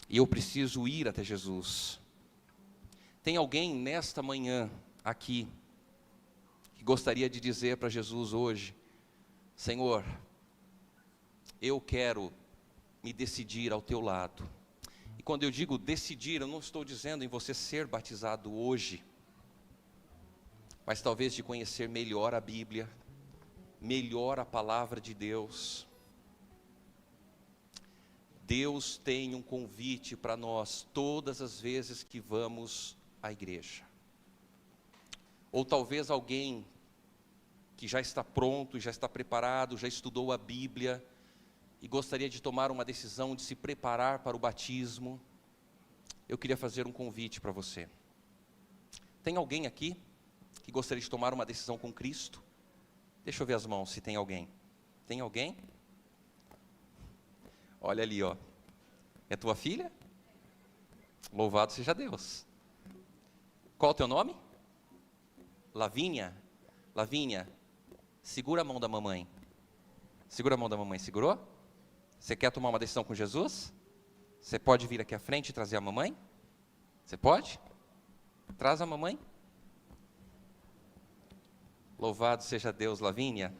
e eu preciso ir até Jesus. Tem alguém nesta manhã aqui que gostaria de dizer para Jesus hoje: Senhor, eu quero me decidir ao teu lado. E quando eu digo decidir, eu não estou dizendo em você ser batizado hoje, mas talvez de conhecer melhor a Bíblia, melhor a palavra de Deus. Deus tem um convite para nós todas as vezes que vamos à igreja. Ou talvez alguém que já está pronto, já está preparado, já estudou a Bíblia e gostaria de tomar uma decisão de se preparar para o batismo. Eu queria fazer um convite para você. Tem alguém aqui que gostaria de tomar uma decisão com Cristo? Deixa eu ver as mãos, se tem alguém. Tem alguém? Olha ali, ó. É tua filha? Louvado seja Deus. Qual o teu nome? Lavínia. Lavínia, segura a mão da mamãe. Segura a mão da mamãe, segurou? Você quer tomar uma decisão com Jesus? Você pode vir aqui à frente e trazer a mamãe? Você pode? Traz a mamãe. Louvado seja Deus, Lavínia.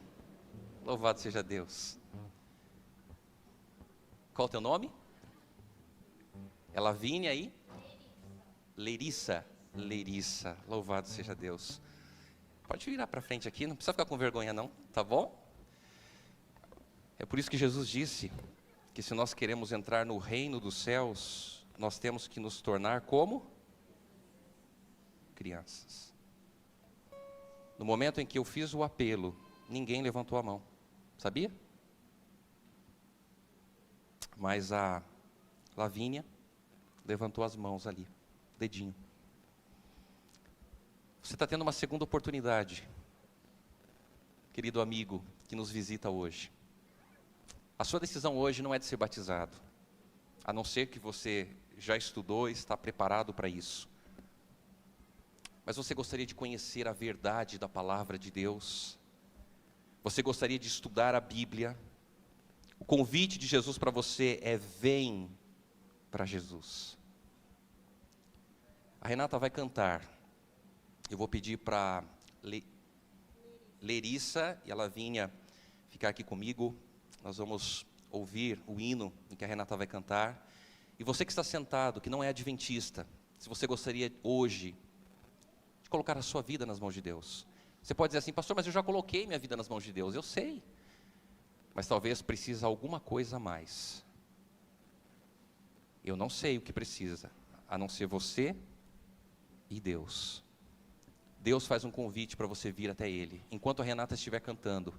Louvado seja Deus. Qual o teu nome? É Lavínia aí? Leirissa. Leirissa. Louvado seja Deus. Pode virar para frente aqui, não precisa ficar com vergonha não, tá bom? É por isso que Jesus disse que se nós queremos entrar no reino dos céus, nós temos que nos tornar como? Crianças. No momento em que eu fiz o apelo, ninguém levantou a mão, sabia? Mas a Lavínia levantou as mãos ali, dedinho. Você está tendo uma segunda oportunidade, querido amigo que nos visita hoje. A sua decisão hoje não é de ser batizado, a não ser que você já estudou e está preparado para isso. Mas você gostaria de conhecer a verdade da palavra de Deus? Você gostaria de estudar a Bíblia? O convite de Jesus para você é: vem para Jesus. A Renata vai cantar. Eu vou pedir para Leirissa e a Lavínia ficar aqui comigo. Nós vamos ouvir o hino em que a Renata vai cantar. E você que está sentado, que não é adventista, se você gostaria hoje de colocar a sua vida nas mãos de Deus. Você pode dizer assim: pastor, mas eu já coloquei minha vida nas mãos de Deus. Eu sei. Mas talvez precisa alguma coisa a mais. Eu não sei o que precisa, a não ser você e Deus. Deus faz um convite para você vir até Ele. Enquanto a Renata estiver cantando,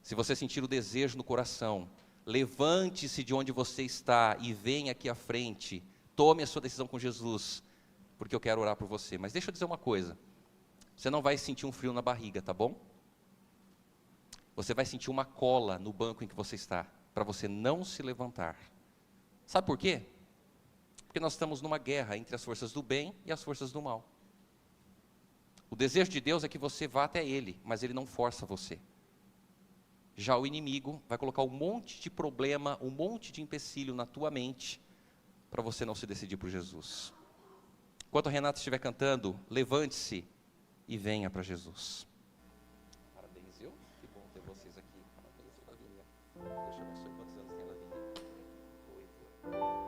se você sentir o desejo no coração, levante-se de onde você está e venha aqui à frente. Tome a sua decisão com Jesus, porque eu quero orar por você. Mas deixa eu dizer uma coisa. Você não vai sentir um frio na barriga, tá bom? Você vai sentir uma cola no banco em que você está, para você não se levantar. Sabe por quê? Porque nós estamos numa guerra entre as forças do bem e as forças do mal. O desejo de Deus é que você vá até Ele, mas Ele não força você. Já o inimigo vai colocar um monte de problema, um monte de empecilho na tua mente, para você não se decidir por Jesus. Enquanto a Renata estiver cantando, levante-se e venha para Jesus. Parabéns, viu? Que bom ter vocês aqui. Parabéns, Lavínia. Deus te abençoe. Quantos anos tem, Lavínia? 8.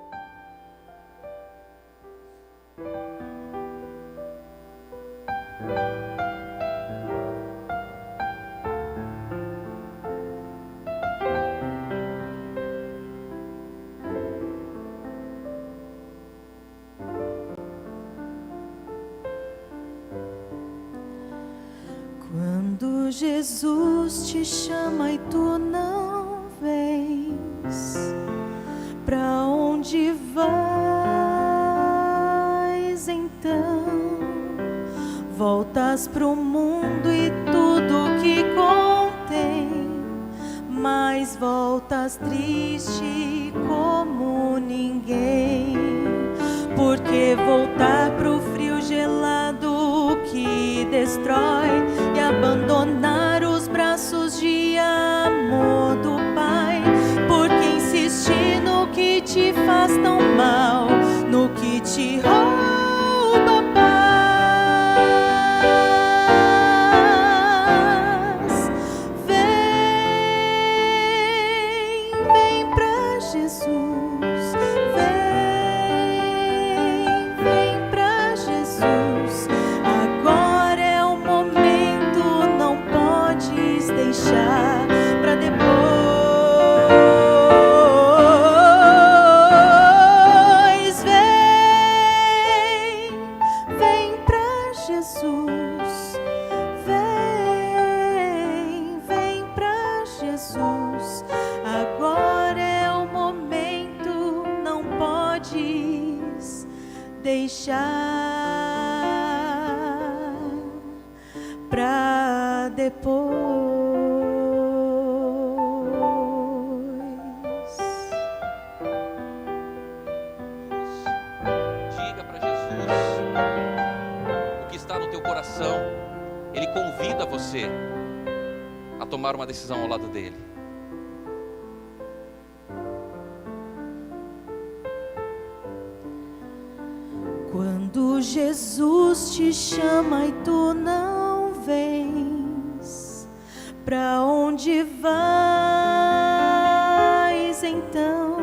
Quando Jesus te chama e tu não vens, pra onde vais então? Voltas pro mundo e tudo que contém, mas voltas triste como ninguém. Porque voltar pro frio gelado que destrói e abandonar os braços de amor do Pai? Porque insistir no que te faz tão mal, no que te rouba a paz? Vem, Vem pra Jesus. Agora é o momento, não podes deixar pra depois. Diga para Jesus o que está no teu coração. Ele convida você a tomar uma decisão ao lado dele. Quando Jesus te chama e tu não vens, pra onde vais então?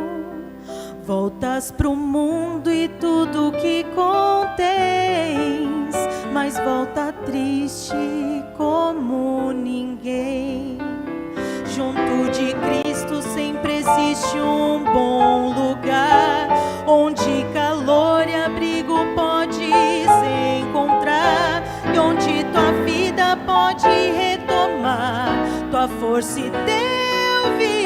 Voltas pro mundo e tudo que contens, mas volta triste como ninguém. Junto de Cristo sempre existe um bom lugar, onde calor e abrigo podes encontrar, e onde tua vida pode retomar tua força e teu vigor.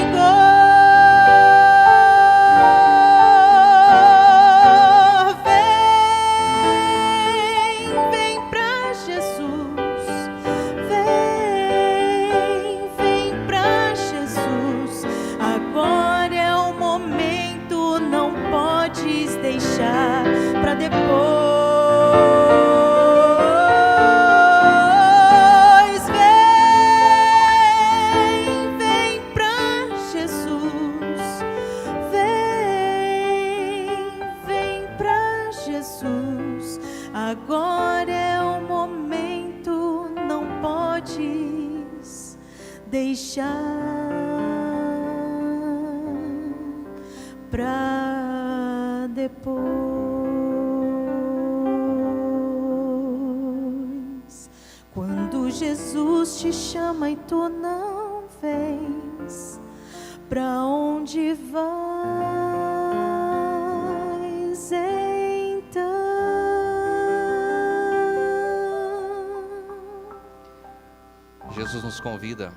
Vem pra Jesus. Vem pra Jesus. Agora é o momento, não podes deixar pra depois. Vem pra Jesus. Vem pra Jesus. Agora é o momento, não podes deixar pra depois. Quando Jesus te chama e tu não vens, pra onde vais então? Jesus nos convida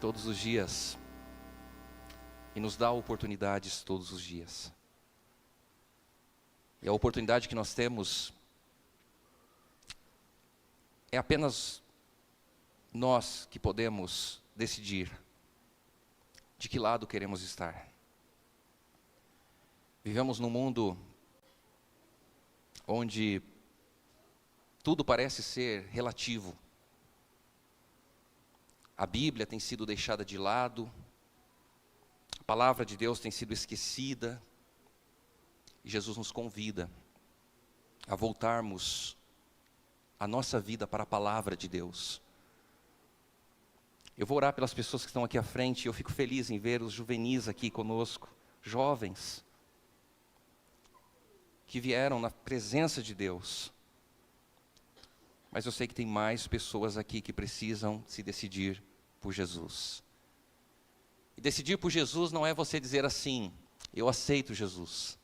todos os dias e nos dá oportunidades todos os dias. E a oportunidade que nós temos é apenas nós que podemos decidir de que lado queremos estar. Vivemos num mundo onde tudo parece ser relativo. A Bíblia tem sido deixada de lado, a palavra de Deus tem sido esquecida, e Jesus nos convida a voltarmos a nossa vida para a palavra de Deus. Eu vou orar pelas pessoas que estão aqui à frente, e eu fico feliz em ver os juvenis aqui conosco, jovens, que vieram na presença de Deus. Mas eu sei que tem mais pessoas aqui que precisam se decidir por Jesus. E decidir por Jesus não é você dizer assim, eu aceito Jesus.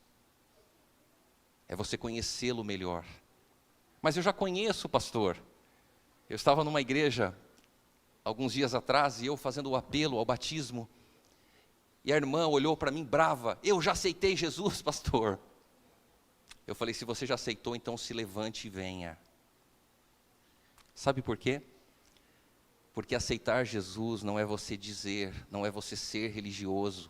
É você conhecê-lo melhor. Mas eu já conheço o pastor. Eu estava numa igreja alguns dias atrás e eu fazendo o apelo ao batismo. E a irmã olhou para mim brava, eu já aceitei Jesus, pastor. Eu falei, se você já aceitou, então se levante e venha. Sabe por quê? Porque aceitar Jesus não é você dizer, não é você ser religioso.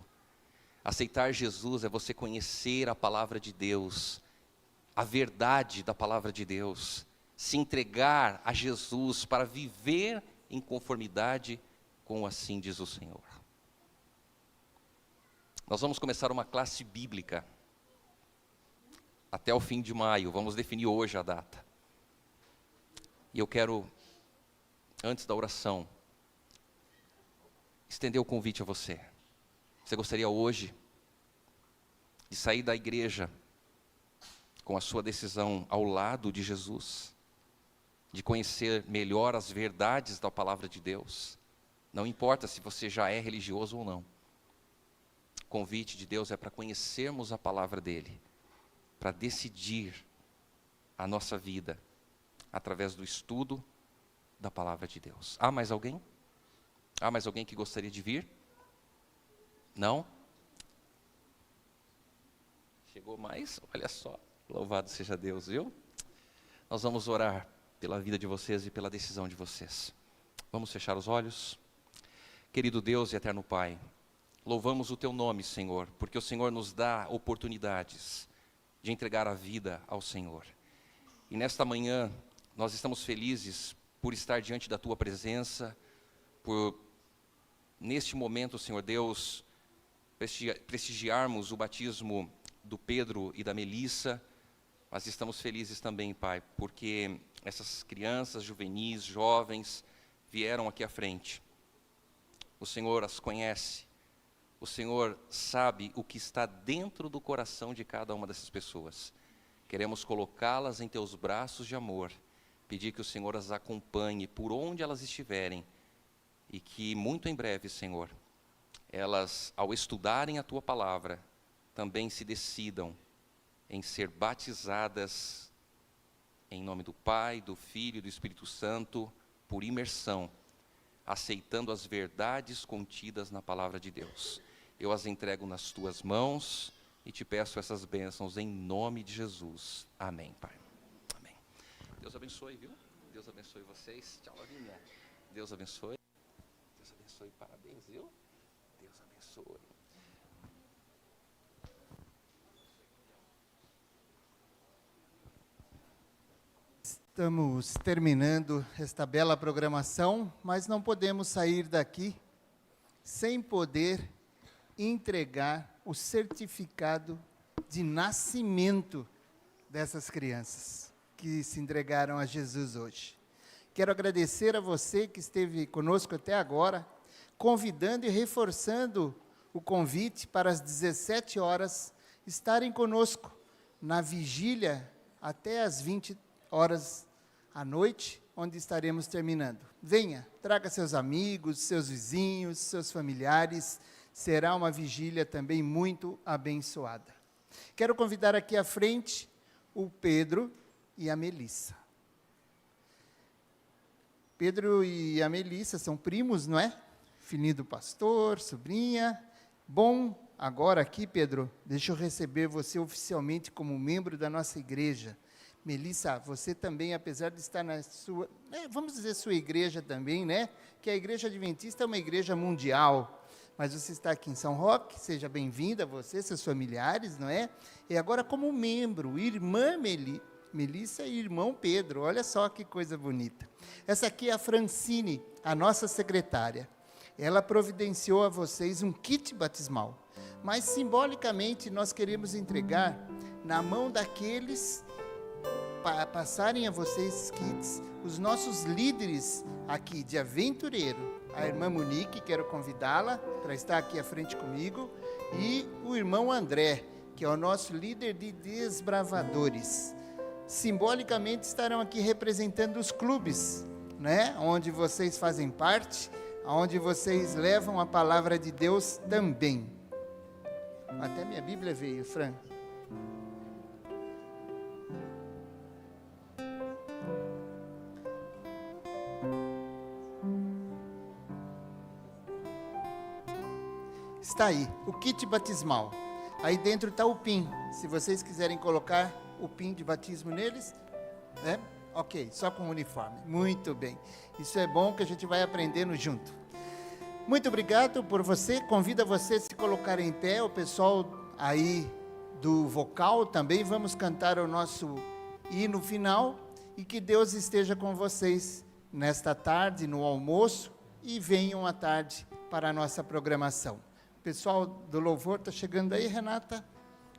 Aceitar Jesus é você conhecer a palavra de Deus, a verdade da palavra de Deus, se entregar a Jesus para viver em conformidade com o assim diz o Senhor. Nós vamos começar uma classe bíblica até o fim de maio, vamos definir hoje a data. E eu quero, antes da oração, estender o convite a você. Você gostaria hoje de sair da igreja com a sua decisão ao lado de Jesus, de conhecer melhor as verdades da palavra de Deus? Não importa se você já é religioso ou não. O convite de Deus é para conhecermos a palavra dele, para decidir a nossa vida através do estudo da palavra de Deus. Há mais alguém? Há mais alguém que gostaria de vir? Não? Chegou mais? Olha só, louvado seja Deus, viu? Nós vamos orar pela vida de vocês e pela decisão de vocês. Vamos fechar os olhos? Querido Deus e eterno Pai, louvamos o Teu nome, Senhor, porque o Senhor nos dá oportunidades de entregar a vida ao Senhor. E nesta manhã, nós estamos felizes por estar diante da Tua presença, por, neste momento, Senhor Deus, prestigiarmos o batismo do Pedro e da Melissa, mas estamos felizes também, Pai, porque essas crianças, juvenis, jovens, vieram aqui à frente. O Senhor as conhece, o Senhor sabe o que está dentro do coração de cada uma dessas pessoas. Queremos colocá-las em Teus braços de amor, pedir que o Senhor as acompanhe por onde elas estiverem, e que muito em breve, Senhor, elas, ao estudarem a Tua palavra, também se decidam em ser batizadas em nome do Pai, do Filho e do Espírito Santo, por imersão, aceitando as verdades contidas na palavra de Deus. Eu as entrego nas Tuas mãos e Te peço essas bênçãos em nome de Jesus. Amém, Pai. Amém. Deus abençoe, viu? Deus abençoe vocês. Tchau, Lavínia. Deus abençoe. Deus abençoe. Parabéns, viu? Deus abençoe. Estamos terminando esta bela programação, mas não podemos sair daqui sem poder entregar o certificado de nascimento dessas crianças que se entregaram a Jesus hoje. Quero agradecer a você que esteve conosco até agora, convidando e reforçando o convite para as 17 horas estarem conosco na vigília até as 20 horas à noite, onde estaremos terminando. Venha, traga seus amigos, seus vizinhos, seus familiares. Será uma vigília também muito abençoada. Quero convidar aqui à frente o Pedro e a Melissa. Pedro e a Melissa são primos, não é? Filhinho do pastor, sobrinha. Bom, agora aqui, Pedro, deixa eu receber você oficialmente como membro da nossa igreja. Melissa, você também, apesar de estar na sua, vamos dizer sua igreja também, né? Que a igreja adventista é uma igreja mundial, mas você está aqui em São Roque, seja bem-vinda, você, seus familiares, não é? E agora como membro, irmã Melissa e irmão Pedro, olha só que coisa bonita. Essa aqui é a Francine, a nossa secretária. Ela providenciou a vocês um kit batismal, mas simbolicamente nós queremos entregar na mão daqueles passarem a vocês kits, os nossos líderes aqui de aventureiro, a irmã Monique, quero convidá-la para estar aqui à frente comigo, e o irmão André, que é o nosso líder de desbravadores. Simbolicamente estarão aqui representando os clubes, né, onde vocês fazem parte, onde vocês levam a palavra de Deus também. Até minha Bíblia veio, Fran. Está aí, o kit batismal. Aí dentro está o PIN. Se vocês quiserem colocar o PIN de batismo neles, né? Ok, só com o uniforme. Muito bem. Isso é bom que a gente vai aprendendo junto. Muito obrigado por você. Convido você a se colocar em pé. O pessoal aí do vocal também. Vamos cantar o nosso hino final. E que Deus esteja com vocês nesta tarde, no almoço. E venham à tarde para a nossa programação. O pessoal do louvor está chegando aí, Renata?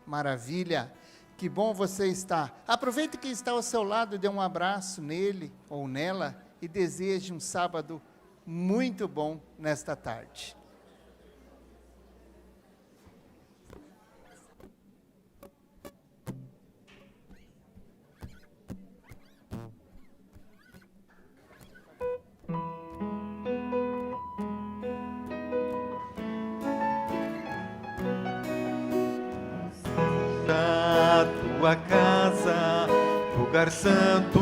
Maravilha, que bom você estar. Aproveite que está ao seu lado, dê um abraço nele ou nela e deseje um sábado muito bom nesta tarde. Tua casa, lugar santo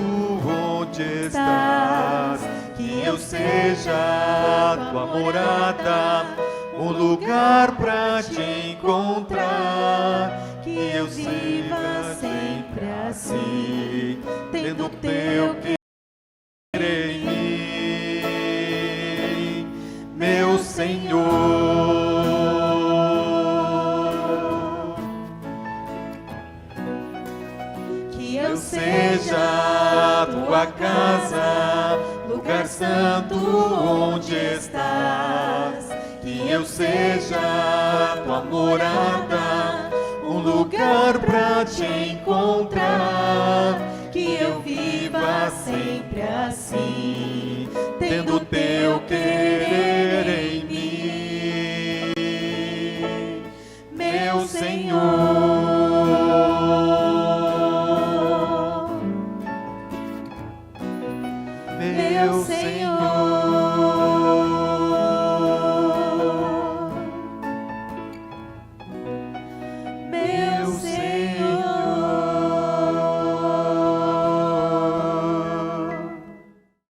que eu seja a tua morada, um lugar pra te encontrar, que eu viva sempre assim, tendo teu querer em mim, meu Senhor. Que Eu seja a tua casa, lugar santo onde estás. Que eu seja a tua morada, um lugar pra te encontrar. Que eu viva sempre assim, tendo teu querer em mim, meu Senhor. Meu Senhor.